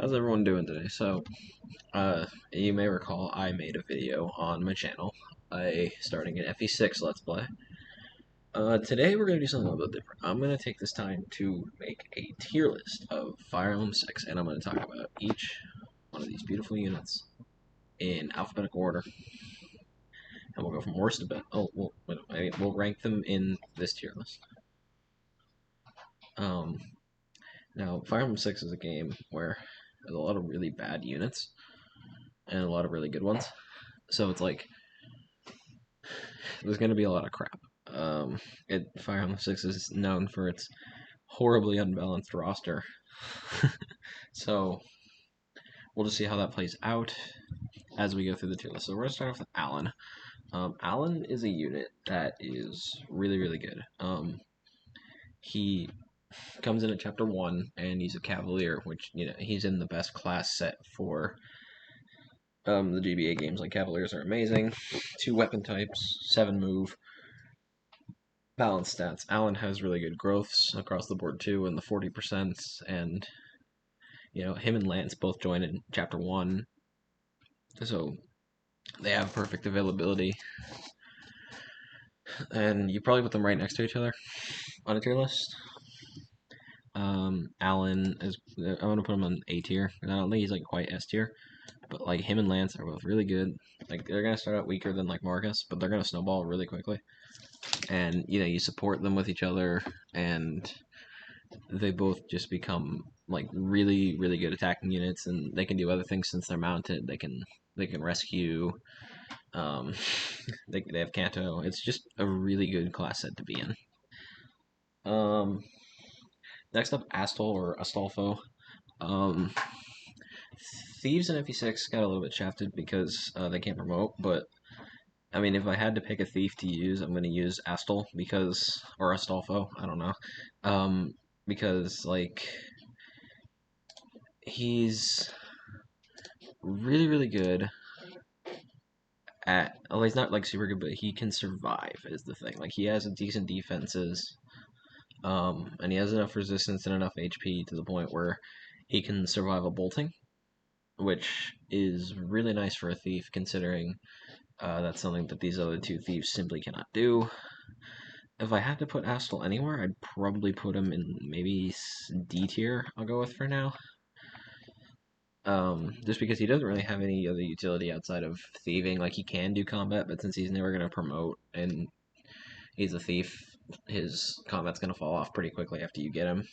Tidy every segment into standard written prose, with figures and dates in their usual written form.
How's everyone doing today? You may recall I made a video on my channel, starting an FE6 Let's Play. Today we're going to do something a little bit different. I'm going to take this time to make a tier list of Fire Emblem 6, and I'm going to talk about each one of these beautiful units in alphabetical order. And we'll go from worst to best. We'll rank them in this tier list. Now, Fire Emblem 6 is a game where there's a lot of really bad units and a lot of really good ones. So it's like there's going to be a lot of crap. Fire Emblem 6 is known for its horribly unbalanced roster. So we'll just see how that plays out as we go through the tier list. So we're going to start off with Alan. Alan is a unit that is really, really good. He comes in at Chapter 1, and he's a Cavalier, which, he's in the best class set for the GBA games. Like, Cavaliers are amazing. 2 weapon types, 7 move, balanced stats. Alan has really good growths across the board too, in the 40%, and him and Lance both join in Chapter 1, so they have perfect availability. And you probably put them right next to each other on a tier list. Alan is, I'm gonna put him on A tier. I don't think he's like quite S tier, but like him and Lance are both really good. Like they're gonna start out weaker than like Marcus, but they're gonna snowball really quickly. And you support them with each other, and they both just become like really, really good attacking units, and they can do other things since they're mounted. They can rescue. They have Kanto. It's just a really good class set to be in. Next up, Astol or Astolfo. Thieves in FE6 got a little bit shafted because they can't promote, but I mean, if I had to pick a thief to use, I'm going to use Astol or Astolfo, I don't know, because like he's really, really good at. Well, he's not like super good, but he can survive is the thing. Like he has a decent defenses, and he has enough resistance and enough HP to the point where he can survive a bolting, which is really nice for a thief, considering that's something that these other 2 thieves simply cannot do. If I had to put Astol anywhere, I'd probably put him in maybe D tier, I'll go with for now. Just because he doesn't really have any other utility outside of thieving. Like, he can do combat, but since he's never going to promote and he's a thief, his combat's going to fall off pretty quickly after you get him.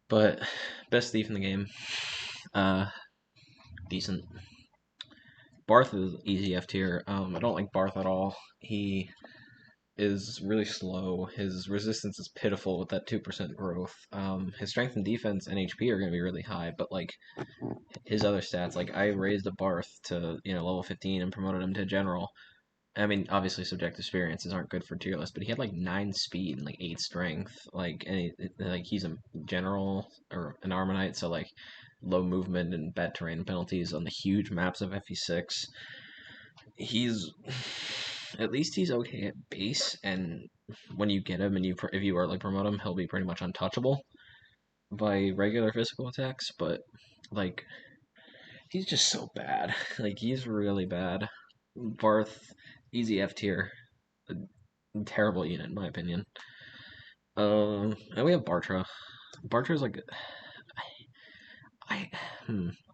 But, best thief in the game. Decent. Barth is easy F tier. I don't like Barth at all. He is really slow. His resistance is pitiful with that 2% growth. His strength and defense and HP are going to be really high, but like his other stats, like I raised a Barth to level 15 and promoted him to general. I mean, obviously subjective experiences aren't good for tier list, but he had like 9 speed and like 8 strength. Like he's a general or an Armonite, so like low movement and bad terrain penalties on the huge maps of FE6. At least he's okay at base, and when you get him and if you early promote him, he'll be pretty much untouchable by regular physical attacks. But like he's just so bad. Like he's really bad. Barth, easy F tier, a terrible unit in my opinion. And we have Bartra. Bartra's like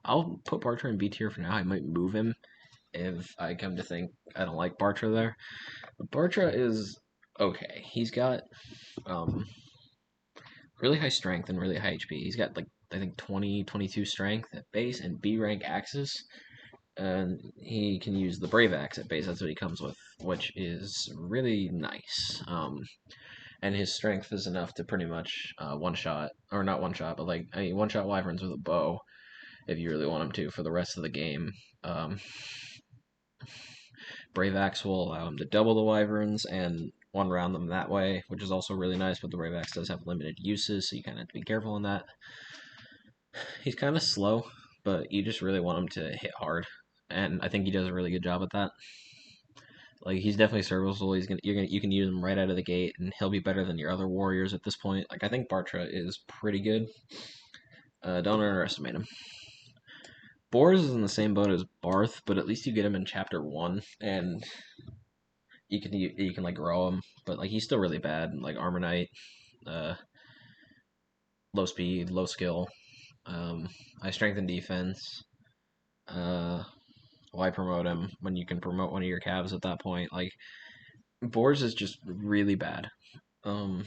I'll put Bartra in B tier for now. I might move him if I come to think I don't like Bartra there. But Bartra is okay. He's got really high strength and really high HP. He's got like I think 20, 22 strength at base and B rank axes. And he can use the Brave Axe at base. That's what he comes with, which is really nice. And his strength is enough to pretty much one-shot, or not one-shot, but like one-shot wyverns with a bow, if you really want him to, for the rest of the game. Brave Axe will allow him to double the wyverns and one-round them that way, which is also really nice, but the Brave Axe does have limited uses, so you kind of have to be careful on that. He's kind of slow, but you just really want him to hit hard, and I think he does a really good job at that. Like, he's definitely serviceable. You can use him right out of the gate, and he'll be better than your other warriors at this point. Like, I think Bartra is pretty good. Don't underestimate him. Boris is in the same boat as Barth, but at least you get him in chapter one, and you can like grow him. But like he's still really bad. Like Armor Knight, uh, low speed, low skill, high strength and defense. Uh, why promote him when you can promote one of your calves at that point? Like Boris is just really bad. Um,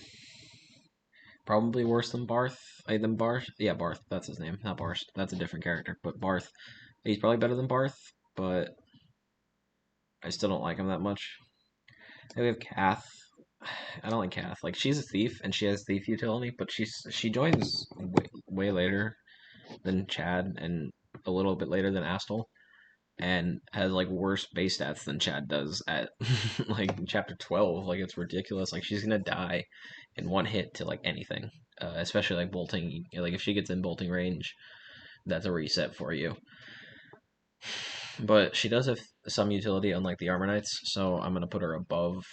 Probably worse than Barth. Than Barth. Yeah, Barth. That's his name. Not Barth. That's a different character. But Barth. He's probably better than Barth, but I still don't like him that much. Then we have Kath. I don't like Kath. Like she's a thief and she has thief utility, but she joins way later than Chad and a little bit later than Astel, and has like worse base stats than Chad does at like chapter 12. Like it's ridiculous. Like she's gonna die in one hit to like anything, especially like bolting. Like if she gets in bolting range, that's a reset for you. But she does have some utility, unlike the Armor Knights. So I'm gonna put her above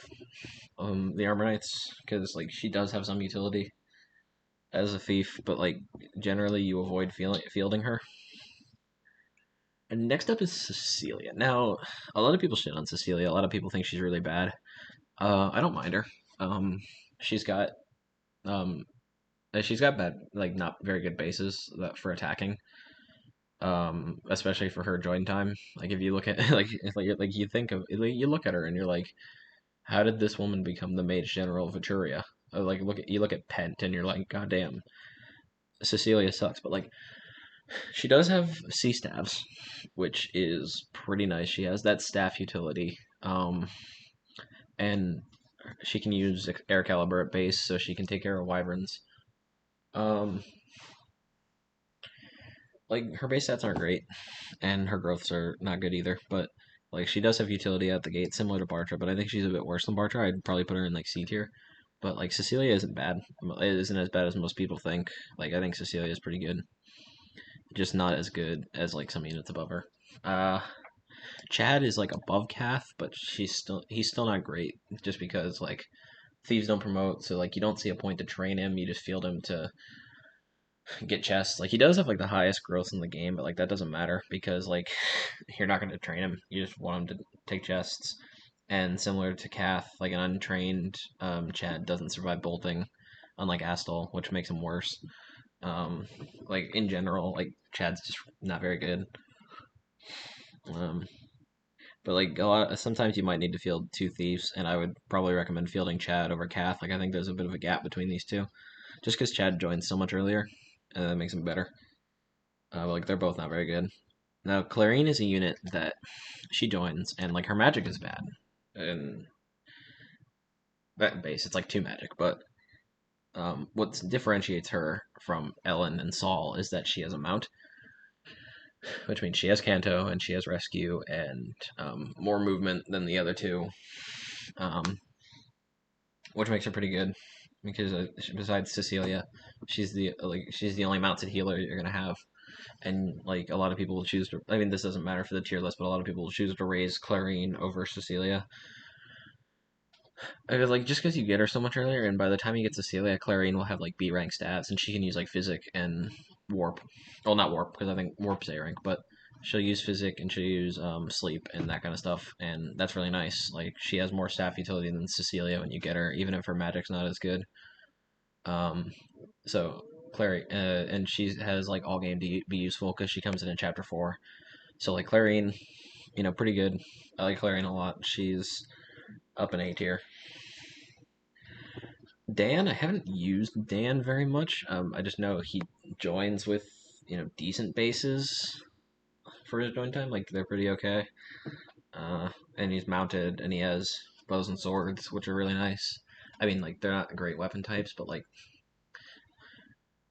the Armor Knights because like she does have some utility as a thief, but like generally you avoid fielding her. And next up is Cecilia. Now, a lot of people shit on Cecilia. A lot of people think she's really bad. I don't mind her. Um, she's got um, she's got bad, like not very good bases that for attacking. Especially for her join time. Like if you look at like you think of like, you look at her and you're like, how did this woman become the Mage General of Etruria? Like look at Pent and you're like, God damn, Cecilia sucks. But like she does have sea staves, which is pretty nice. She has that staff utility. And she can use air caliber at base, so she can take care of wyverns. Um, like her base stats aren't great, and her growths are not good either. But like she does have utility out the gate, similar to Bartra. But I think she's a bit worse than Bartra. I'd probably put her in like C tier. But like Cecilia isn't bad. It isn't as bad as most people think. Like I think Cecilia is pretty good, just not as good as like some units above her. Uh, Chad is like above Kath, but he's still not great, just because like thieves don't promote, so like you don't see a point to train him. You just field him to get chests. Like he does have like the highest growth in the game, but like that doesn't matter because like you're not going to train him. You just want him to take chests. And similar to Kath, like an untrained Chad doesn't survive bolting, unlike Astal, which makes him worse. Like in general, like Chad's just not very good. Um, but like sometimes you might need to field two thieves, and I would probably recommend fielding Chad over Kath. Like I think there's a bit of a gap between these two, just because Chad joined so much earlier, and that makes him better. Like they're both not very good. Now Clarine is a unit that she joins, and like her magic is bad, and that base it's like two magic. But what differentiates her from Ellen and Saul is that she has a mount, which means she has Canto and she has Rescue and more movement than the other two. Um, which makes her pretty good because besides Cecilia, she's the only mounted healer you're gonna have, and like a lot of people will choose to. I mean, this doesn't matter for the tier list, but a lot of people will choose to raise Clarine over Cecilia. I was like just because you get her so much earlier, and by the time you get Cecilia, Clarine will have like B rank stats, and she can use like Physic and Warp. Well, not Warp because I think Warp's A rank, but she'll use Physic and she'll use Sleep and that kind of stuff, and that's really nice. Like she has more staff utility than Cecilia when you get her, even if her magic's not as good. Um, so Clary, and she has like all game to be useful because she comes in chapter 4. So like Clarine, pretty good. I like Clarine a lot. She's up in A tier. Dan, I haven't used Dan very much. I just know he joins with decent bases for his join time. Like they're pretty okay. And he's mounted, and he has bows and swords, which are really nice. I mean, like they're not great weapon types, but like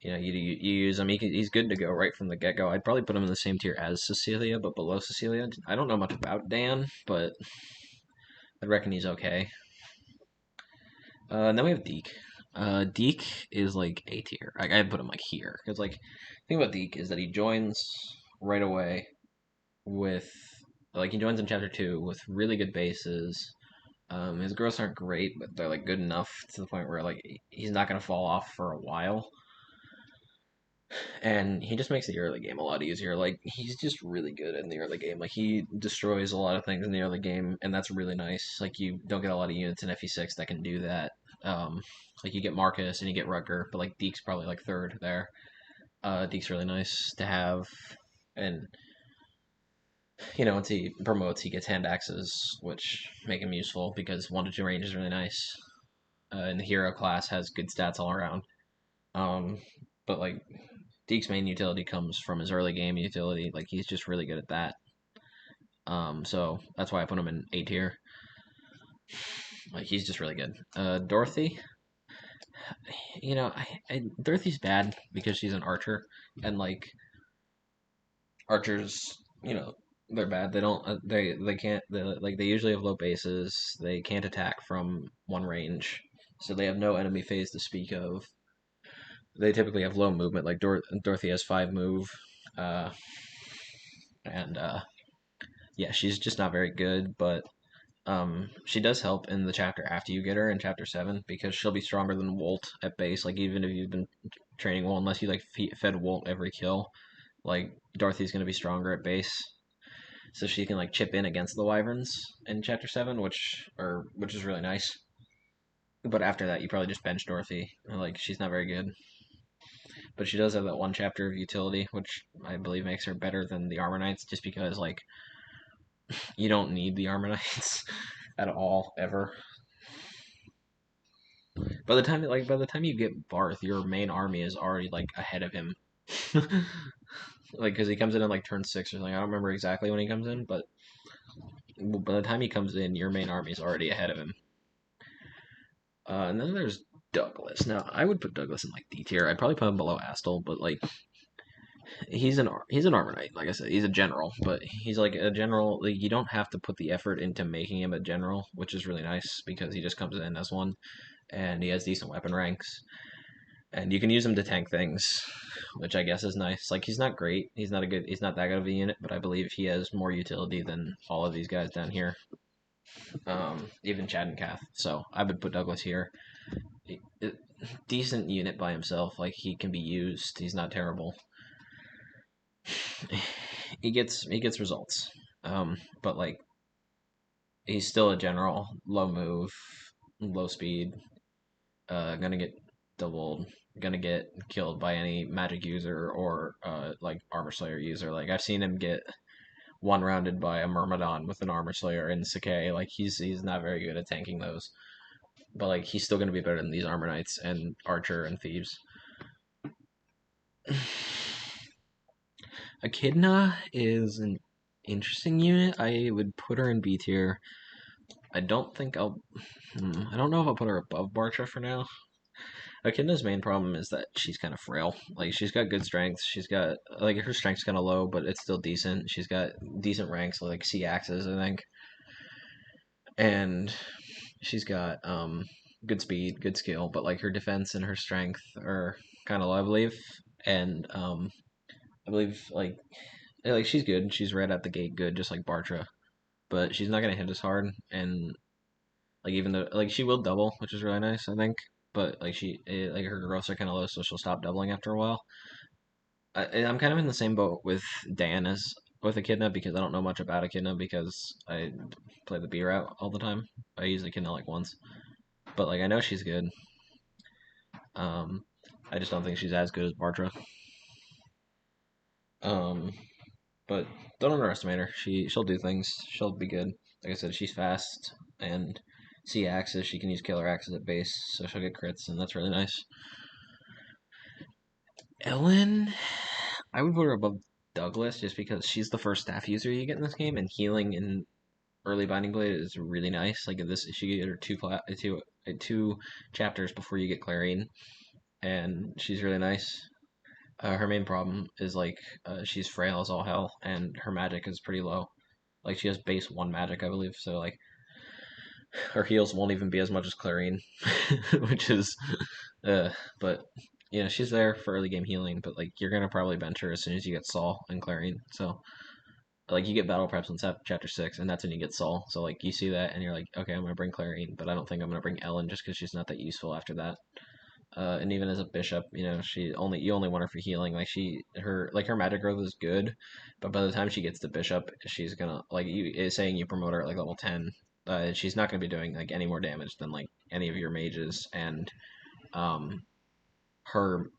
you use him. He's good to go right from the get go. I'd probably put him in the same tier as Cecilia, but below Cecilia. I don't know much about Dan, but I reckon he's okay. And then we have Deke. Deke is like A tier. I put him like here because like the thing about Deke is that he joins right away with he joins in chapter 2 with really good bases. His growths aren't great, but they're like good enough to the point where like he's not gonna fall off for a while. and he just makes the early game a lot easier. Like he's just really good in the early game. Like he destroys a lot of things in the early game, and that's really nice. Like you don't get a lot of units in FE6 that can do that. Um, like you get Marcus and you get Rutger, but like Deke's probably like third there. Deke's really nice to have, and once he promotes, he gets hand axes, which make him useful because 1 to 2 range is really nice. And the hero class has good stats all around. Um, but like Deke's main utility comes from his early game utility. Like he's just really good at that. So that's why I put him in A tier. Like he's just really good. Dorothy, Dorothy's bad because she's an archer, and like archers, they're bad. They don't, they can't, they usually have low bases. They can't attack from one range, so they have no enemy phase to speak of. They typically have low movement. Like Dorothy has 5 move, uh, and yeah, she's just not very good. But she does help in the chapter after you get her in chapter 7 because she'll be stronger than Wolt at base. Like even if you've been training Wolt, unless you like fed Wolt every kill, like Dorothy's gonna be stronger at base, so she can like chip in against the Wyverns in chapter 7, which is really nice. But after that, you probably just bench Dorothy. Like she's not very good, but she does have that one chapter of utility, which I believe makes her better than the Armor Knights, just because like you don't need the Armor Knights at all ever. By the time you get Barth, your main army is already like ahead of him. Like because he comes in like turn 6 or something. I don't remember exactly when he comes in, but by the time he comes in, your main army is already ahead of him. And then there's Douglas. Now I would put Douglas in like D tier. I'd probably put him below Astel, but like he's an armor knight. Like I said, he's a general, but he's like a general. Like you don't have to put the effort into making him a general, which is really nice because he just comes in as one, and he has decent weapon ranks, and you can use him to tank things, which I guess is nice. Like he's not great. He's not that good of a unit, but I believe he has more utility than all of these guys down here. Even Chad and Kath. So I would put Douglas here. Decent unit by himself. Like he can be used. He's not terrible. He gets results. But like he's still a general, low move, low speed. Gonna get doubled. Gonna get killed by any magic user or like armor slayer user. Like I've seen him get one rounded by a Myrmidon with an armor slayer in Sakai. Like he's not very good at tanking those. But like he's still gonna be better than these armor knights and archer and thieves. Echidna is an interesting unit. I would put her in B tier. I don't think I'll. I don't know if I'll put her above Bartra for now. Echidna's main problem is that she's kind of frail. Like she's got good strength. She's got like her strength's kind of low, but it's still decent. She's got decent ranks, like C axes, I think, and she's got good speed, good skill. But like her defense and her strength are kind of low, I believe. And I believe like she's good. She's right at the gate good, just like Bartra. But she's not gonna hit as hard, and like even though like she will double, which is really nice, I think. But like like her growths are kind of low, so she'll stop doubling after a while. I'm kind of in the same boat with Dan as with Echidna because I don't know much about Echidna because I play the B route all the time. I use Echidna like once, but like I know she's good. Um, I just don't think she's as good as Bartra. Um, but don't underestimate her. She'll do things. She'll be good. Like I said, she's fast and C axis. She can use killer axis at base, so she'll get crits, and that's really nice. Ellen, I would put her above Douglas just because she's the first staff user you get in this game, and healing in early Binding Blade is really nice. Like this, she get her two chapters before you get Clarine, and she's really nice. Her main problem is like she's frail as all hell, and her magic is pretty low. Like she has base 1 magic, I believe. So like her heals won't even be as much as Clarine, which is, uh, but she's there for early game healing. But like you're gonna probably bench her as soon as you get Saul and Clarine. So like you get battle preps in chapter 6, and that's when you get Saul. So like you see that, and you're like, okay, I'm gonna bring Clarine, but I don't think I'm gonna bring Ellen just because she's not that useful after that. and even as a bishop, you only want her for healing. Like her magic growth is good, but by the time she gets to bishop, she's gonna like you is saying you promote her at like level 10. She's not gonna be doing like any more damage than like any of your mages, and um, her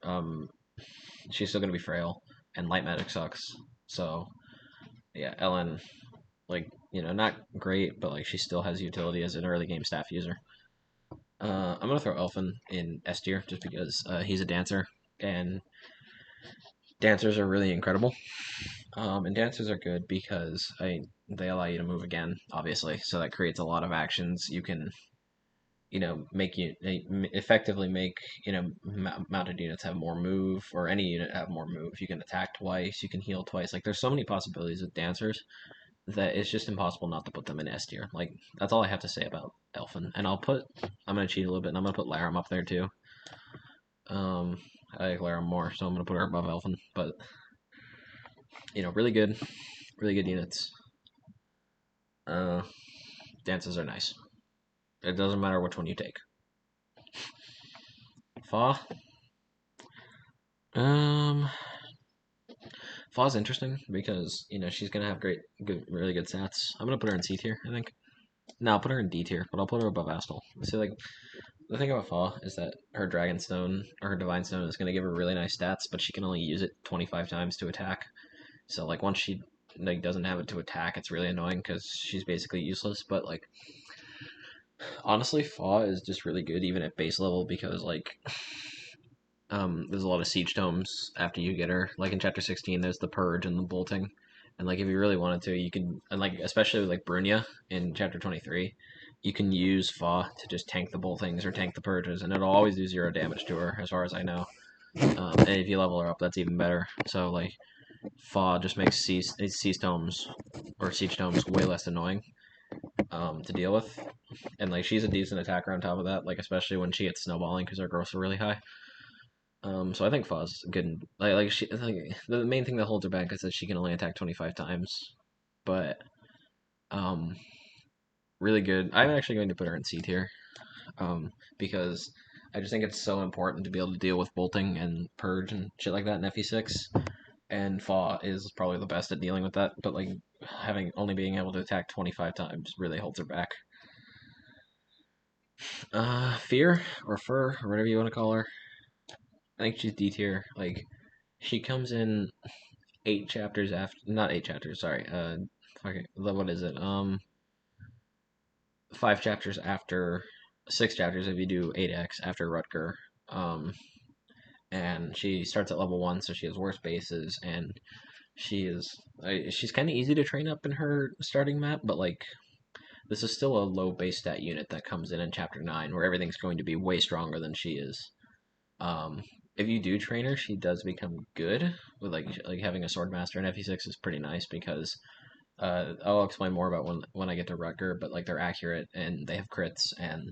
she's still gonna be frail, and light magic sucks. So yeah, Ellen, like not great, but like she still has utility as an early game staff user. I'm gonna throw Elfin in S tier just because he's a dancer, and dancers are really incredible. And dancers are good because they allow you to move again, obviously. So that creates a lot of actions. You can make you effectively make mounted units have more move, or any unit have more move. You can attack twice. You can heal twice. Like there's so many possibilities with dancers that it's just impossible not to put them in S tier. Like that's all I have to say about Elfin. And I'm gonna cheat a little bit, and I'm gonna put Laram up there too. Um, I like Laram more, so I'm gonna put her above Elfin. But really good units. Uh, Dances are nice. It doesn't matter which one you take. Fa. Um, Fa's interesting because she's gonna have really good stats. I'm gonna put her in C tier, I think. No, I'll put her in D tier, but I'll put her above Astal. So like the thing about Fa is that her Dragon Stone or her Divine Stone is gonna give her really nice stats, but she can only use it 25 times to attack. So like once she like doesn't have it to attack, it's really annoying because she's basically useless. But like honestly, Fa is just really good even at base level because like there's a lot of siege tomes after you get her. Like in chapter 16, there's the purge and the bolting, and like if you really wanted to, you can, and like especially with like Brunya in chapter 23, you can use Fa to just tank the boltings or tank the purges, and it'll always do 0 damage to her, as far as I know. And if you level her up, that's even better. So like Fa just makes siege tomes or siege tomes way less annoying to deal with, and like she's a decent attacker on top of that. Like especially when she gets snowballing because her growths are really high. So I think Fa's good. The main thing that holds her back is that she can only attack 25 times, but um, really good. I'm actually going to put her in C tier, because I just think it's so important to be able to deal with bolting and purge and shit like that in FE6, and Fa is probably the best at dealing with that. But like having only being able to attack 25 times really holds her back. Fear or Fur or whatever you want to call her. I think she's D tier. Like she comes in 8 chapters after, not 8 chapters, sorry. What is it? 5 chapters after, 6 chapters if you do 8x after Rutger. Um, and she starts at level 1, so she has worse bases, and she's kind of easy to train up in her starting map, but like this is still a low base stat unit that comes in chapter 9, where everything's going to be way stronger than she is. Um, if you do train her, she does become good with like having a swordmaster in FE6 is pretty nice because I'll explain more about when I get to Rutger, but like they're accurate and they have crits and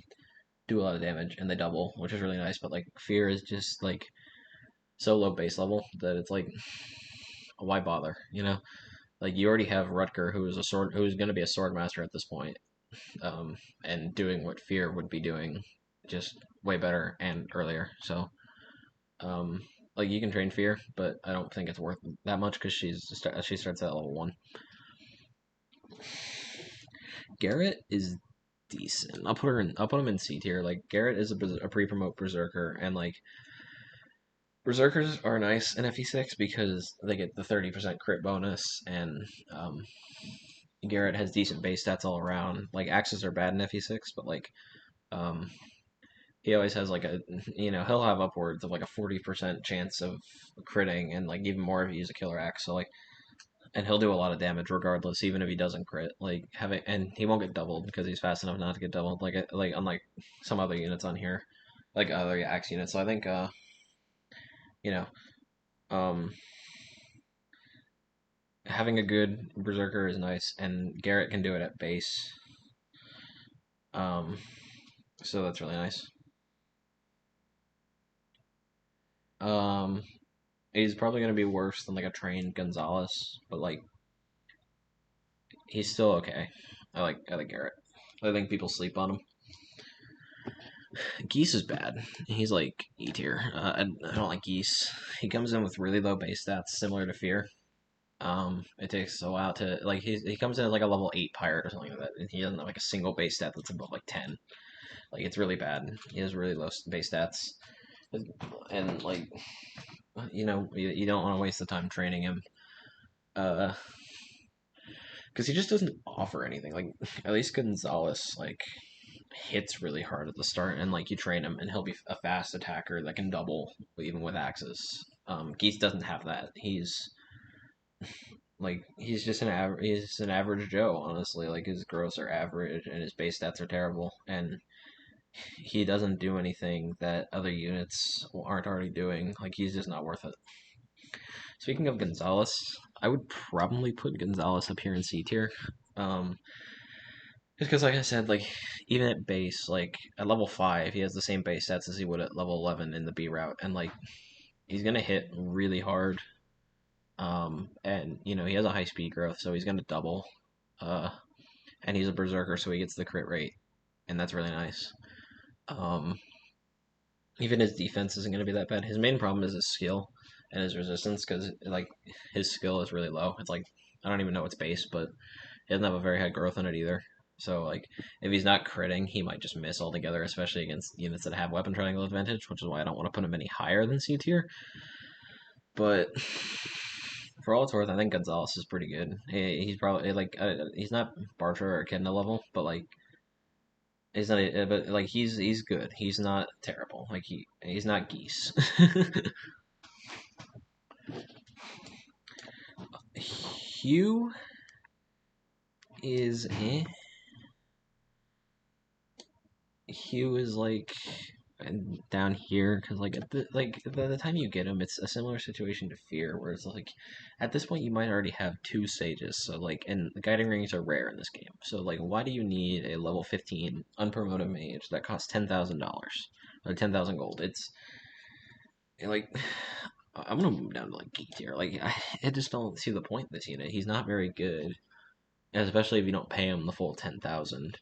do a lot of damage and they double, which is really nice. But like Fear is just like so low base level that it's like why bother, Like you already have Rutger, who's going to be a swordmaster at this point, and doing what Fear would be doing, just way better and earlier. So Um, like you can train Fear, but I don't think it's worth that much because she starts at level 1. Garrett is decent. I'll put him in C tier. Like Garrett is a pre-promote berserker, and like berserkers are nice in FE6 because they get the 30% crit bonus, and Garrett has decent base stats all around. Like axes are bad in FE6, but like um, he always has like he'll have upwards of like a 40% chance of critting, and like even more if you use a killer axe. So like and he'll do a lot of damage regardless, even if he doesn't crit. Like having, and he won't get doubled because he's fast enough not to get doubled. Like unlike some other units on here, like other axe units. So I think you know um having a good berserker is nice, and Garrett can do it at base. Um, so that's really nice. Um, he's probably gonna be worse than like a trained Gonzalez, but like he's still okay. I like Garrett. I think people sleep on him. Geese is bad. He's like E tier. I don't like Geese. He comes in with really low base stats, similar to Fear. It takes a while to like he comes in as like a level 8 pirate or something like that, and he doesn't have like a single base stat that's above like 10. Like it's really bad. He has really low base stats, and like you don't want to waste the time training him. Uh, because he just doesn't offer anything. Like at least Gonzalez hits really hard at the start, and like you train him, and he'll be a fast attacker that can double even with axes. Geese doesn't have that. He's just he's an average Joe, honestly. Like his growths are average and his base stats are terrible, and he doesn't do anything that other units aren't already doing. Like he's just not worth it. Speaking of Gonzalez, I would probably put Gonzalez up here in C tier. Um, just because, like I said, like even at base, like at level 5, he has the same base stats as he would at level 11 in the B route, and like he's gonna hit really hard. And he has a high speed growth, so he's gonna double. Uh, and he's a berserker, so he gets the crit rate, and that's really nice. Um, Even his defense isn't going to be that bad. His main problem is his skill and his resistance, because like his skill is really low. It's like I don't even know its base, but he doesn't have a very high growth on it either. So like if he's not critting, he might just miss altogether, especially against units that have weapon triangle advantage, which is why I don't want to put him any higher than C tier. But for all it's worth, I think Gonzalez is pretty good. He's probably like he's not Bartra or Echidna level, but like he's not, but like he's good. He's not terrible. Like he's not Geese. Hugh is Hugh is like down here because like the time you get him, it's a similar situation to Fear, where it's like at this point you might already have two sages. So like, and the guiding rings are rare in this game. So like, why do you need a level 15 unpromoted mage that costs $10,000 or 10,000 gold? It's like I'm gonna move down to like geek tier. Like I just don't see the point in this unit. He's not very good, especially if you don't pay him the full 10,000.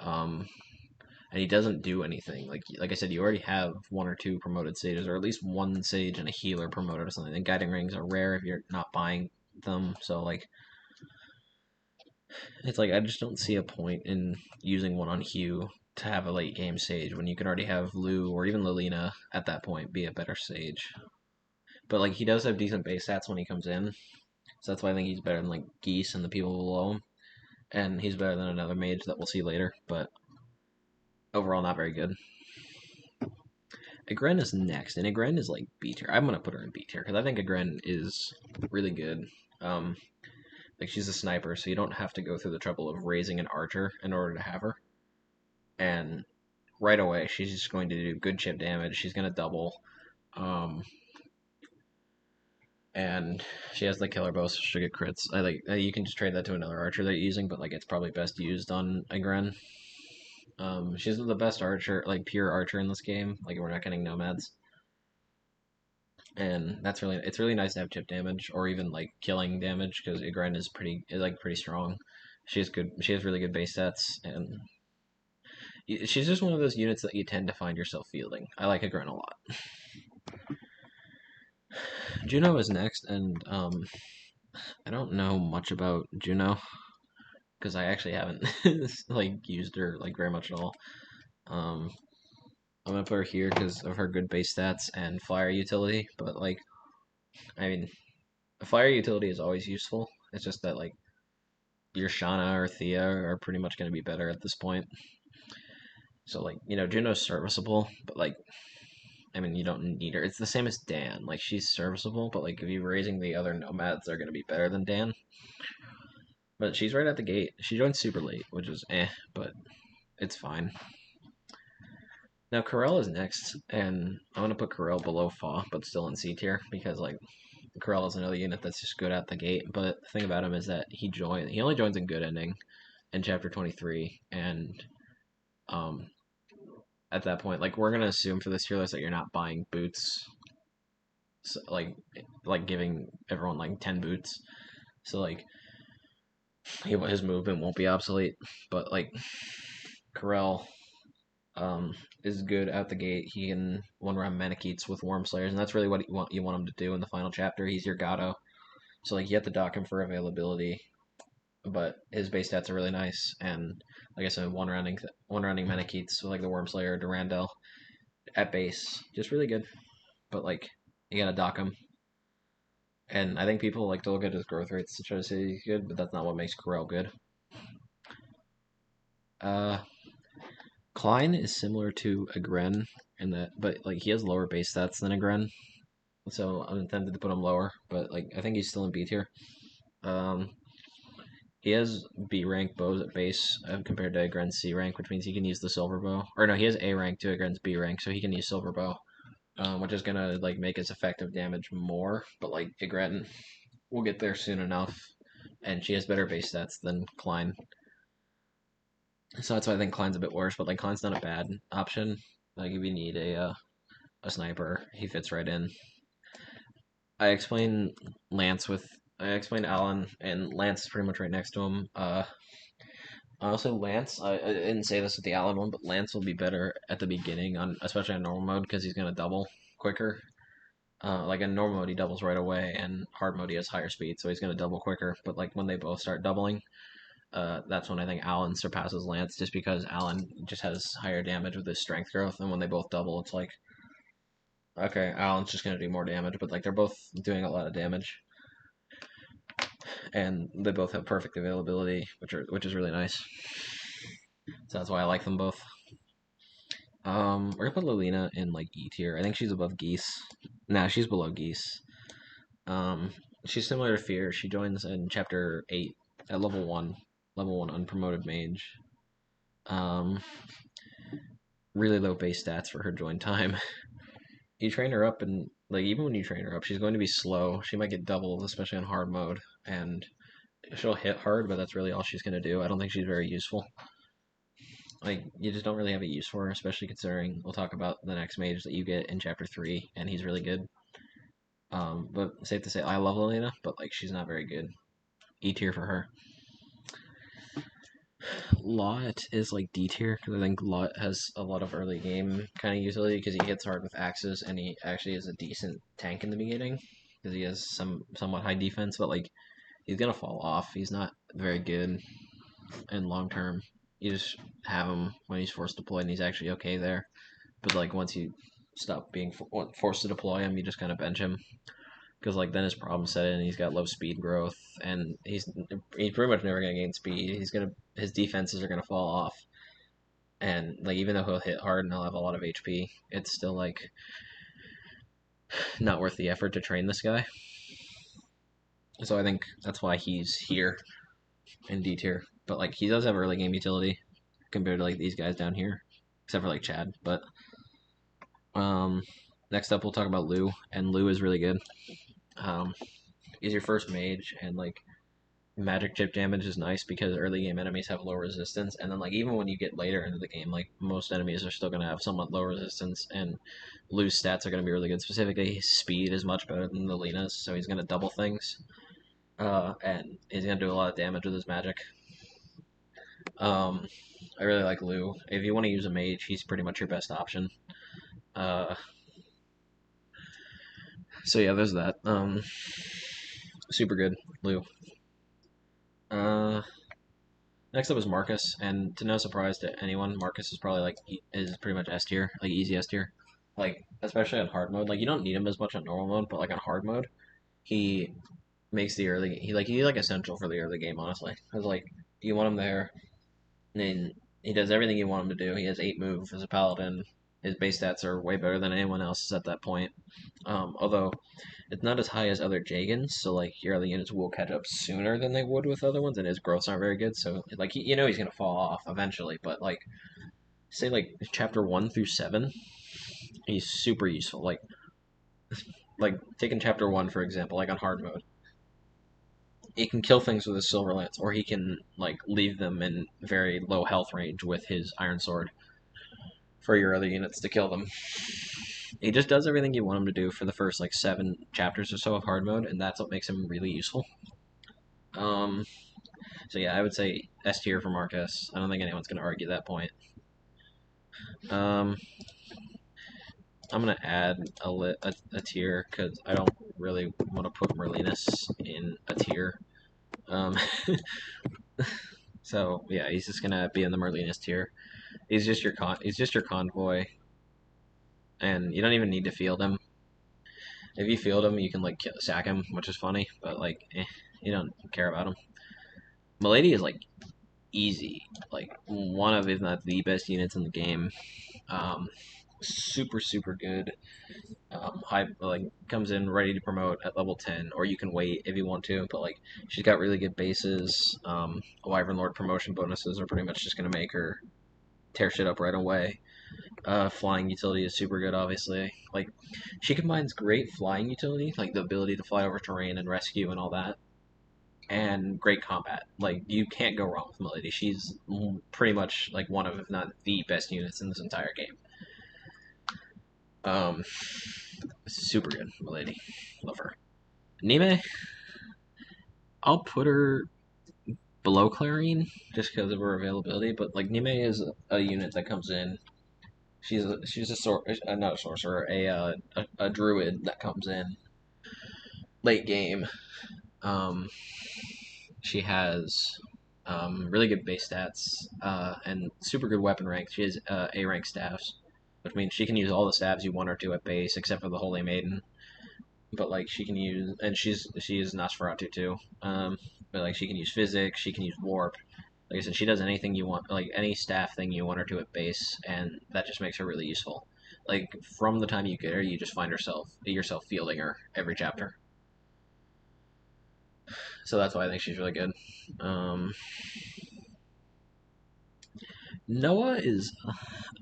Um, and he doesn't do anything. Like I said, you already have one or two promoted sages, or at least one sage and a healer promoted or something. And guiding rings are rare if you're not buying them. So like, it's like I just don't see a point in using one on Hugh to have a late game sage when you can already have Lou or even Lilina at that point be a better sage. But like he does have decent base stats when he comes in, so that's why I think he's better than like Geese and the people below him, and he's better than another mage that we'll see later. But overall, not very good. Agren is next, and Agren is like B tier. I'm gonna put her in B tier because I think Agren is really good. Um, like she's a sniper, so you don't have to go through the trouble of raising an archer in order to have her. And right away, she's just going to do good chip damage. She's gonna double. Um, and she has the killer bow, so she'll get crits. I like you can just trade that to another archer that you're using, but like it's probably best used on Agren. She's the best archer, like pure archer in this game. Like we're not getting nomads, and it's really nice to have chip damage or even like killing damage because Igren is pretty strong. She has good. She has really good base stats, and she's just one of those units that you tend to find yourself fielding. I like Igren a lot. Juno is next, and I don't know much about Juno because I actually haven't like used her like very much at all. Um, I'm gonna put her here because of her good base stats and flyer utility, but like I mean, a flyer utility is always useful. It's just that like your Shauna or Thea are pretty much going to be better at this point. So like Juno's serviceable, but like I mean you don't need her. It's the same as Dan. Like she's serviceable, but like if you're raising the other nomads, they're going to be better than Dan. But she's right at the gate. She joined super late, which is but it's fine. Now Corel is next, and I'm gonna put Corel below Fa, but still in C tier because like Corel is another unit that's just good at the gate. But the thing about him is that he only joins in good ending in chapter 23, and um at that point, like we're gonna assume for this tier list that you're not buying boots, so, like giving everyone like 10 boots, so like his movement won't be obsolete. But like Corel um, is good out the gate. He can one round Manakits with Worm Slayers, and that's really what you want him to do in the final chapter. He's your Gato, so like you have to dock him for availability, but his base stats are really nice. And like I said, one rounding Manakits with like the Worm Slayer, Durandal at base, just really good. But like you gotta dock him, and I think people like to look at his growth rates to try to say he's good, but that's not what makes Corel good. Uh, Klein is similar to a Gren in that, but like he has lower base stats than a Gren, so I'm tempted to put him lower. But like I think he's still in B tier. Um, he has B rank bows at base compared to Gren's C rank, which means he can use the silver bow. Or no, he has A rank to Gren's B rank, so he can use silver bow, which is gonna like make his effective damage more. But like Gren will get there soon enough, and she has better base stats than Klein. So that's why I think Klein's a bit worse, but like Klein's not a bad option. Like if you need a sniper, he fits right in. I explained I explained Alan, and Lance is pretty much right next to him. Honestly, Lance, I didn't say this with the Alan one, but Lance will be better at the beginning on especially on normal mode because he's gonna double quicker. Like in normal mode, he doubles right away, and hard mode he has higher speed, so he's gonna double quicker. But like when they both start doubling, that's when I think Alan surpasses Lance, just because Alan just has higher damage with his strength growth, and when they both double, it's like okay, Alan's just gonna do more damage, but like they're both doing a lot of damage, and they both have perfect availability, which is really nice. So that's why I like them both. We're gonna put Lilina in like E tier. I think she's above Geese. Nah, she's below Geese. Um, she's similar to Fear. She joins in chapter 8 at level one unpromoted mage. Um, really low base stats for her join time. You train her up, and like even when you train her up, she's going to be slow. She might get doubled, especially on hard mode, and she'll hit hard, but that's really all she's gonna do. I don't think she's very useful. Like you just don't really have a use for her, especially considering we'll talk about the next mage that you get in chapter 3, and he's really good. But safe to say, I love Lilina, but like she's not very good. E tier for her. Lot is like D tier because I think Lot has a lot of early game kind of utility because he hits hard with axes and he actually is a decent tank in the beginning because he has some somewhat high defense, but like he's gonna fall off. He's not very good in long term. You just have him when he's forced to deploy and he's actually okay there. But like once you stop being forced to deploy him, you just kind of bench him because like then his problem set in. He's got low speed growth, and he's pretty much never gonna gain speed. His defenses are gonna fall off, and like even though he'll hit hard and he'll have a lot of HP, it's still like not worth the effort to train this guy. So I think that's why he's here in D tier. But like he does have early game utility compared to like these guys down here, except for like Chad. But um, next up we'll talk about Lou, and Lou is really good. Um, he's your first mage, and like magic chip damage is nice because early game enemies have low resistance, and then like even when you get later into the game, like most enemies are still gonna have somewhat low resistance, and Lou's stats are gonna be really good. Specifically, his speed is much better than the Lena's, so he's gonna double things, and he's gonna do a lot of damage with his magic. Um, I really like Lou. If you want to use a mage, he's pretty much your best option. Uh, so yeah, there's that. Super good, Lou. Uh, Next up is Marcus, and to no surprise to anyone, Marcus is probably like is pretty much S tier, like easy S tier, like especially on hard mode. Like you don't need him as much on normal mode, but like on hard mode, he makes the early he's like essential for the early game, honestly. Cause like you want him there, and then he does everything you want him to do. He has 8 move as a paladin. His base stats are way better than anyone else's at that point. Although it's not as high as other Jagans, so like your other units will catch up sooner than they would with other ones, and his growths aren't very good. So like you know he's gonna fall off eventually, but like say like chapter 1 through 7, he's super useful. Like taking chapter 1 for example, like on hard mode, he can kill things with his silver lance, or he can like leave them in very low health range with his iron sword for your other units to kill them. He just does everything you want him to do for the first like 7 chapters or so of hard mode, and that's what makes him really useful. Um, so yeah, I would say S tier for Marcus. I don't think anyone's going to argue that point. Um, I'm gonna add a tier because I don't really want to put Merlinus in a tier. Um, so yeah, he's just gonna be in the Merlinus tier. He's just your convoy, and you don't even need to field him. If you field him, you can like sack him, which is funny, but like, you don't care about him. Milady is like easy, like one of if not the best units in the game. Um, super good. High like comes in ready to promote at level 10, or you can wait if you want to. But like she's got really good bases. Wyvern Lord promotion bonuses are pretty much just gonna make her tear shit up right away. Flying utility is super good, obviously. Like she combines great flying utility, like the ability to fly over terrain and rescue and all that, and great combat. Like you can't go wrong with Milady. She's pretty much like one of, if not the best units in this entire game. Um, super good, Milady. Love her. Nime, I'll put her below Clarine just because of her availability, but like Nime is a unit that comes in. She's not a sorcerer, a druid that comes in late game. Um, she has really good base stats and super good weapon rank. She has A rank staffs, which means she can use all the staffs you want her to at base except for the Holy Maiden. But like she can use, and she is Nosferatu too. But like she can use physics, she can use warp. Like I said, she does anything you want, like any staff thing you want her to at base, and that just makes her really useful. Like from the time you get her, you just find yourself fielding her every chapter. So that's why I think she's really good. Um, Noah is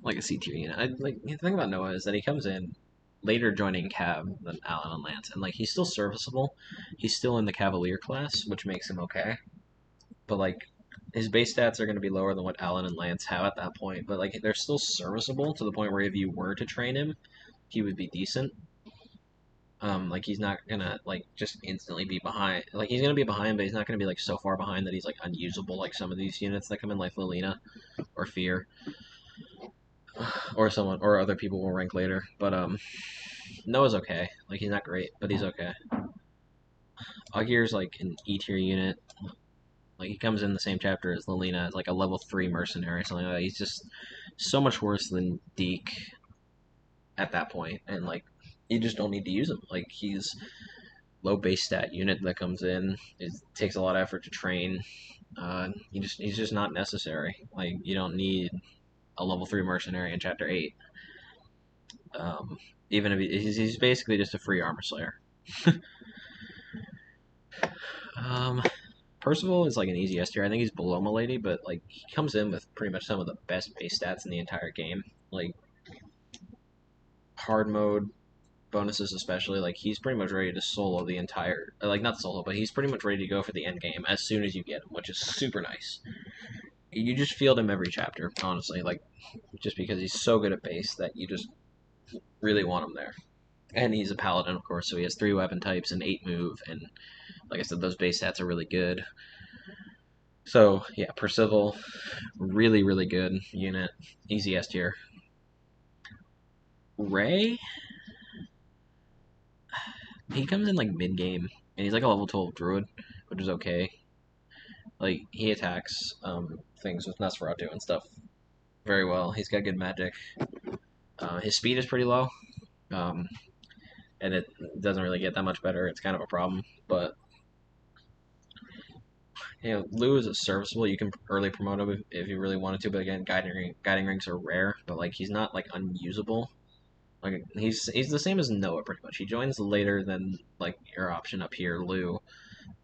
like a C tier unit. I like the thing about Noah is that he comes in later joining Cav than Alan and Lance, and like he's still serviceable. He's still in the Cavalier class, which makes him okay. But like his base stats are going to be lower than what Alan and Lance have at that point. But like they're still serviceable to the point where if you were to train him, he would be decent. Like he's not gonna like just instantly be behind. Like he's gonna be behind, but he's not gonna be like so far behind that he's like unusable. Like some of these units that come in, like Lilina or Fear, or someone or other people will rank later. But Noah's okay. Like he's not great, but he's okay. Agir's like an E tier unit. Like he comes in the same chapter as Lilina as like a level 3 mercenary or something like that. He's just so much worse than Deke at that point, and like you just don't need to use him. Like he's low base stat unit that comes in. It takes a lot of effort to train. He's just not necessary. Like you don't need a level 3 mercenary in chapter 8. Um, even if he's basically just a free armor slayer. Um, Percival is like an easy S tier. I think he's below Milady, but like he comes in with pretty much some of the best base stats in the entire game. Like hard mode bonuses, especially. Like he's pretty much ready to solo the entire, like not solo, but he's pretty much ready to go for the end game as soon as you get him, which is super nice. You just field him every chapter, honestly. Like just because he's so good at base that you just really want him there. And he's a paladin, of course, so he has 3 weapon types and 8 move, and like I said, those base stats are really good. So yeah, Percival, really good unit, easy S tier. Ray, he comes in like mid game, and he's like a level 12 druid, which is okay. Like he attacks things with Nosferatu and stuff very well. He's got good magic. His speed is pretty low, um, and it doesn't really get that much better. It's kind of a problem, but Lou is serviceable. You can early promote him if you really wanted to, but again, guiding rings are rare. But like he's not like unusable. Like he's the same as Noah pretty much. He joins later than like your option up here, Lou,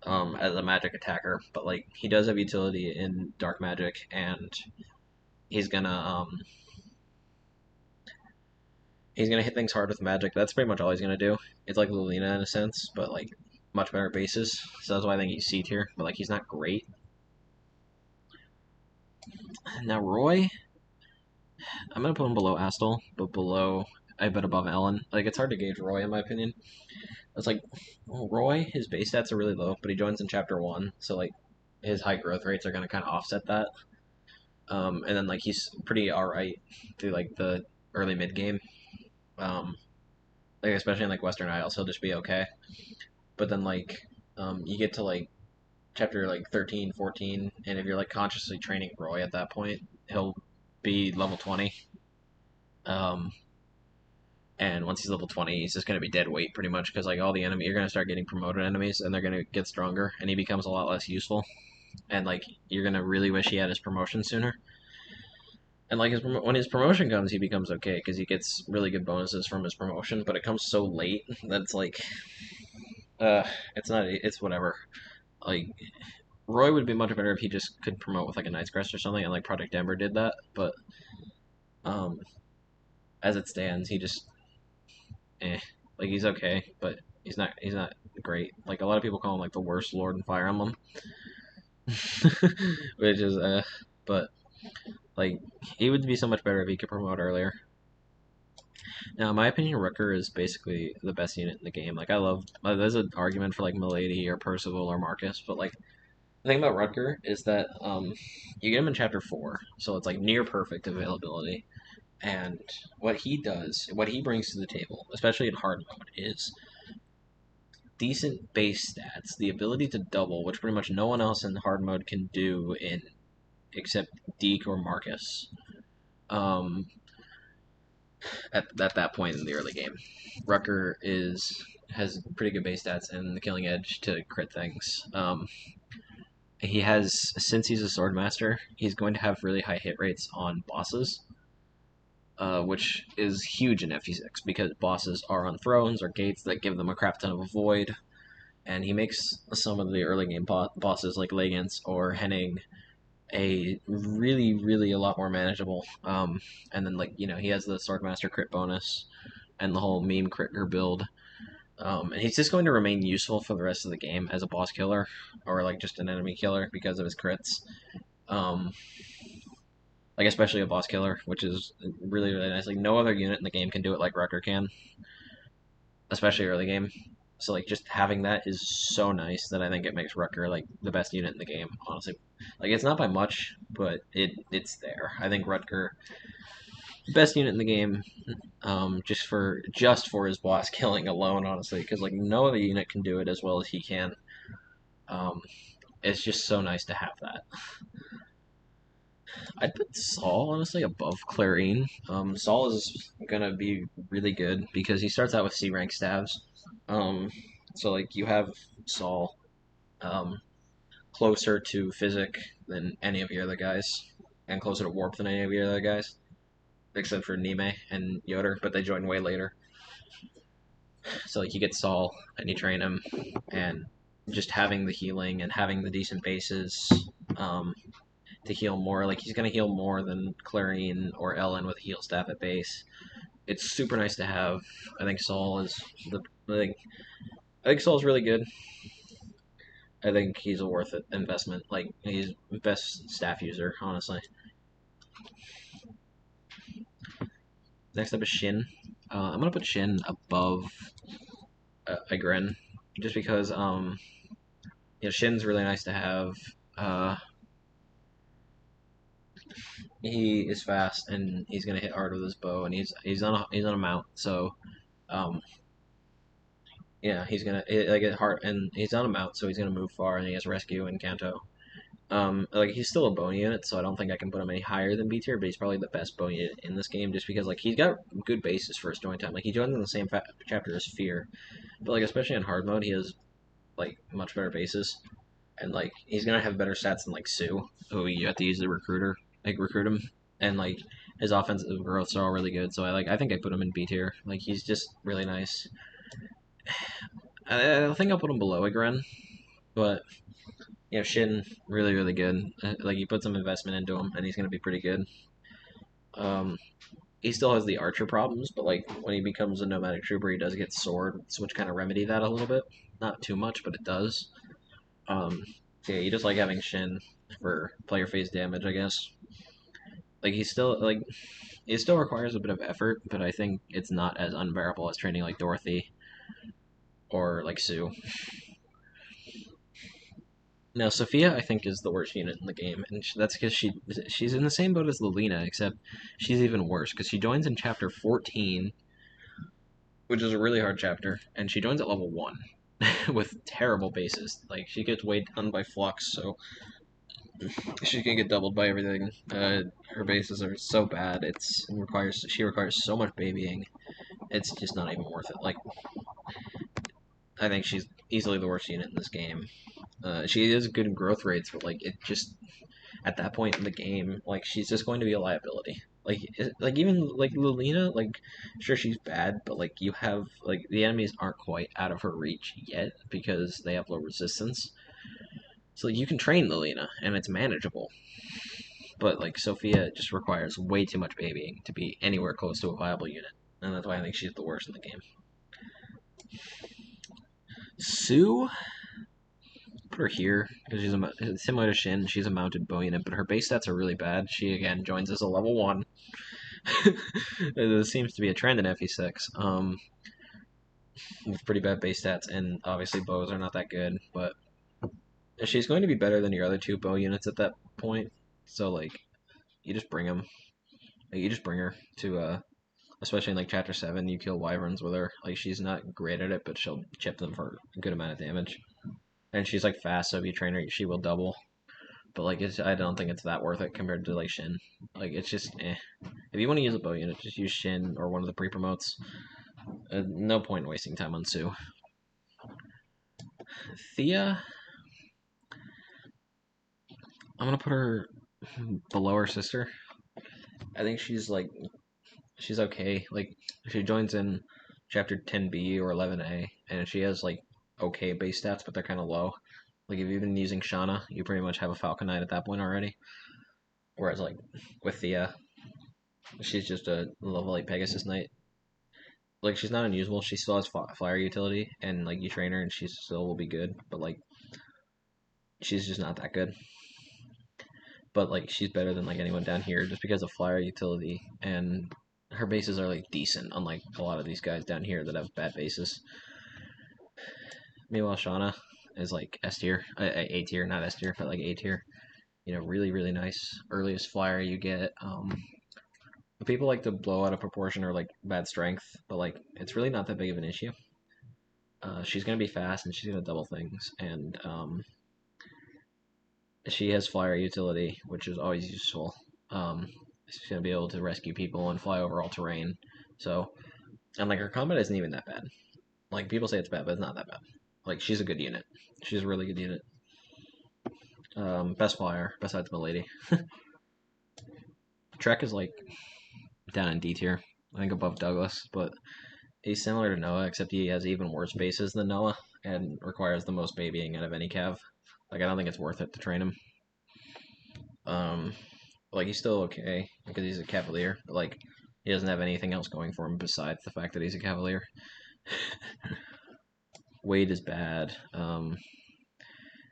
as a magic attacker. But like he does have utility in dark magic, and he's gonna um he's gonna hit things hard with magic. That's pretty much all he's gonna do. It's like Lulina in a sense, but like much better bases. So that's why I think he's C tier. But like he's not great. Now Roy, I'm gonna put him below Astel, but below I bet above Ellen. Like it's hard to gauge Roy in my opinion. It's like well, Roy, his base stats are really low, but he joins in chapter 1, so like his high growth rates are gonna kind of offset that. And then like he's pretty alright through like the early mid game. Um, like especially in like Western Isles, he'll just be okay. But then like you get to like chapter like 13, 14, and if you're like consciously training Roy at that point, he'll be level 20. Um, and once he's level 20, he's just going to be dead weight pretty much because like all the enemy, you're going to start getting promoted enemies and they're going to get stronger and he becomes a lot less useful. And like you're going to really wish he had his promotion sooner. And like when his promotion comes, he becomes okay because he gets really good bonuses from his promotion, but it comes so late that it's like, uh, it's whatever. Like Roy would be much better if he just could promote with like a Knight's Crest or something, and like Project Ember did that. But um, as it stands, he just like he's okay, but he's not great. Like a lot of people call him like the worst Lord in Fire Emblem, which is but like he would be so much better if he could promote earlier. Now, in my opinion, Rooker is basically the best unit in the game. Like I love there's an argument for like Milady or Percival or Marcus, but like the thing about Rutger is that you get him in chapter 4, so it's like near perfect availability. And what he does, what he brings to the table, especially in hard mode, is decent base stats, the ability to double, which pretty much no one else in hard mode can do in except Deke or Marcus. Um, at that point in the early game, Rucker is has pretty good base stats and the killing edge to crit things. He has since he's a sword master, he's going to have really high hit rates on bosses, which is huge in FE6 because bosses are on thrones or gates that give them a crap ton of avoid, and he makes some of the early game bosses like Legance or Henning a really a lot more manageable. And then like he has the swordmaster crit bonus and the whole meme critter build. And he's just going to remain useful for the rest of the game as a boss killer or like just an enemy killer because of his crits. Um, like especially a boss killer, which is really nice. Like no other unit in the game can do it like Rucker can, especially early game. So like just having that is so nice that I think it makes Rucker like the best unit in the game. Honestly, like it's not by much, but it's there. I think Rutger best unit in the game, just for his boss killing alone. Honestly, because like no other unit can do it as well as he can. Um, it's just so nice to have that. I'd put Saul honestly above Clarine. Saul is gonna be really good because he starts out with C rank staves. Um, so like you have Saul um, closer to Physic than any of your other guys, and closer to Warp than any of your other guys, except for Nime and Yoder, but they join way later. So like you get Saul and you train him, and just having the healing and having the decent bases um, to heal more. Like he's gonna heal more than Clarine or Ellen with a heal staff at base. It's super nice to have. I think Saul is the like I think Saul's really good. I think he's a worth it investment. Like he's best staff user, honestly. Next up is Shin. I'm gonna put Shin above Igren, just because Shin's really nice to have. Uh, he is fast and he's gonna hit hard with his bow, and he's on a mount, so um, yeah, he's gonna like get hard, and he's on a mount, so he's gonna move far, and he has rescue and Kanto. Like he's still a bone unit, so I don't think I can put him any higher than B tier, but he's probably the best bone unit in this game, just because like he's got good bases for his join time. Like he joins in the same chapter as Fear, but like especially in hard mode, he has like much better bases, and like he's gonna have better stats than like Sue, who you have to use the recruiter, like recruit him, and like his offensive growths are all really good. So I think I put him in B tier. Like he's just really nice. I think I'll put him below Igren, but Shin really good. Like you put some investment into him, and he's gonna be pretty good. Um, he still has the archer problems, but like when he becomes a nomadic trooper, he does get sword, which kind of remedy that a little bit. Not too much, but it does. Um, so yeah, you just like having Shin for player phase damage, I guess. Like he still requires a bit of effort, but I think it's not as unbearable as training like Dorothy or like Sue. Now, Sophia, I think, is the worst unit in the game, and that's because she's in the same boat as Lilina, except she's even worse because she joins in chapter 14, which is a really hard chapter, and she joins at level 1 with terrible bases. Like, she gets weighed down by Flux, so she can get doubled by everything. Her bases are so bad, she requires so much babying. It's just not even worth it. Like, I think she's easily the worst unit in this game. She is good in growth rates, but like it just at that point in the game, like she's just going to be a liability. Like even like Lilina, like sure she's bad, but like you have like the enemies aren't quite out of her reach yet because they have low resistance. So like, you can train Lilina and it's manageable. But like Sophia just requires way too much babying to be anywhere close to a viable unit. And that's why I think she's the worst in the game. Sue, put her here because similar to Shin. She's a mounted bow unit, but her base stats are really bad. She again joins as a level 1. There seems to be a trend in FE6. With pretty bad base stats, and obviously bows are not that good, but she's going to be better than your other 2 bow units at that point. So like, you just bring them. Like, you just bring her to especially in like chapter 7, you kill wyverns with her. Like she's not great at it, but she'll chip them for a good amount of damage. And she's like fast, so if you train her, she will double. But like, I don't think it's that worth it compared to like Shin. Like it's just eh. If you want to use a bow unit, just use Shin or one of the pre promotes. No point in wasting time on Sue. Thea, I'm gonna put her below her sister. I think she's okay. Like she joins in chapter 10B or 11A, and she has like okay base stats, but they're kind of low. Like if you've been using Shauna, you pretty much have a Falcon Knight at that point already. Whereas like with Thea, she's just a level 8 Pegasus Knight. Like she's not unusable. She still has flyer utility, and like you train her, and she still will be good. But like she's just not that good. But like she's better than like anyone down here just because of flyer utility, and her bases are like decent, unlike a lot of these guys down here that have bad bases. Meanwhile, Shauna is like S tier, A tier, not S tier, but like A tier. You know, really really nice. Earliest flyer you get. People like to blow out of proportion or like bad strength, but like it's really not that big of an issue. She's gonna be fast and she's gonna double things, and she has flyer utility, which is always useful. She's gonna be able to rescue people and fly over all terrain. So, and like her combat isn't even that bad. Like people say it's bad, but it's not that bad. Like she's a good unit. She's a really good unit. Best flyer besides Milady. Trek is like down in D tier. I think above Douglas, but he's similar to Noah, except he has even worse bases than Noah and requires the most babying out of any cav. Like I don't think it's worth it to train him. Um, like he's still okay because he's a Cavalier, but like he doesn't have anything else going for him besides the fact that he's a Cavalier. Wade is bad.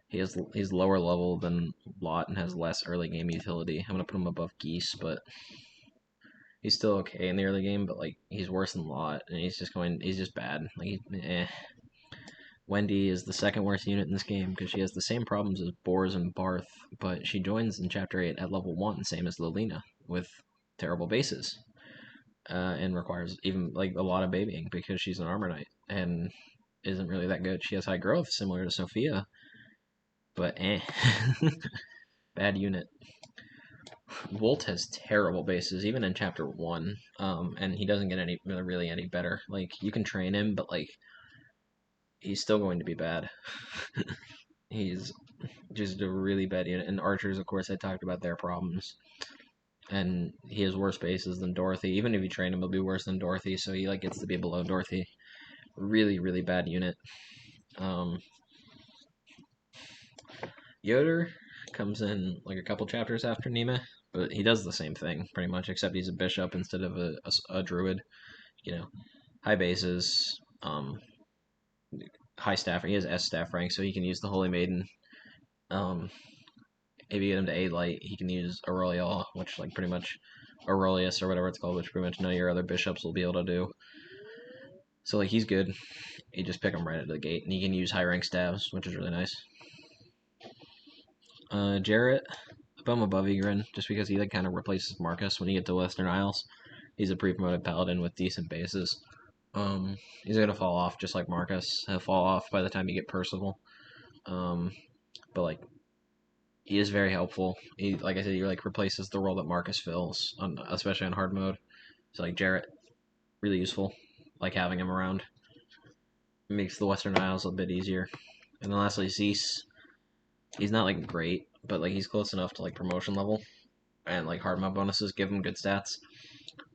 He's lower level than Lot and has less early game utility. I'm gonna put him above Geese, but he's still okay in the early game. But like he's worse than Lot, and he's just bad. Like Wendy is the second worst unit in this game because she has the same problems as Bors and Barth, but she joins in Chapter 8 at level 1, same as Lilina, with terrible bases. And requires even like a lot of babying because she's an armor knight and isn't really that good. She has high growth, similar to Sophia, but bad unit. Wolt has terrible bases, even in Chapter 1, and he doesn't get really any better. Like, you can train him, but like, he's still going to be bad. He's just a really bad unit. And archers, of course, I talked about their problems. And he has worse bases than Dorothy. Even if you train him, he'll be worse than Dorothy. So he like gets to be below Dorothy. Really, really bad unit. Yoder comes in like a couple chapters after Nima, but he does the same thing pretty much, except he's a bishop instead of a druid. You know, high bases, high staff. He has S staff rank, so he can use the Holy Maiden. If you get him to A light, he can use Aurelial, which like pretty much Aurelius or whatever it's called, which pretty much none of your other bishops will be able to do. So like he's good. You just pick him right out of the gate, and he can use high rank stabs, which is really nice. Jarrett, I'm above Egrin just because he like kind of replaces Marcus when you get to Western Isles. He's a pre-promoted paladin with decent bases. Um, he's gonna fall off just like Marcus. He'll fall off by the time you get Percival. Um, but like he is very helpful. He, like I said, he like replaces the role that Marcus fills, especially on hard mode. So like Jarrett, really useful. Like having him around makes the Western Isles a bit easier. And then lastly, Zeus. He's not like great, but like he's close enough to like promotion level, and like hard mode bonuses give him good stats,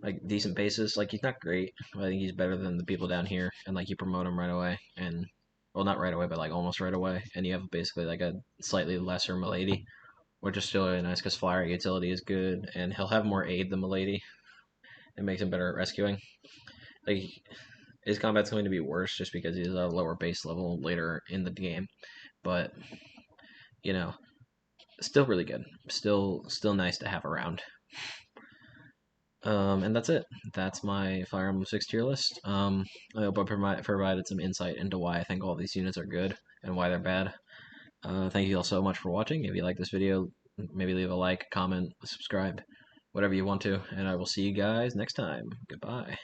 like decent bases. Like he's not great, but I think he's better than the people down here, and like you promote him right away, and well, not right away, but like almost right away, and you have basically like a slightly lesser Milady, which is still really nice because flyer utility is good, and he'll have more aid than Milady. It makes him better at rescuing. Like his combat's going to be worse just because he's a lower base level later in the game, but you know, still really good. Still nice to have around. And that's it. That's my Fire Emblem 6 tier list. I hope I provided some insight into why I think all these units are good and why they're bad. Thank you all so much for watching. If you like this video, maybe leave a like, comment, subscribe, whatever you want to, and I will see you guys next time. Goodbye.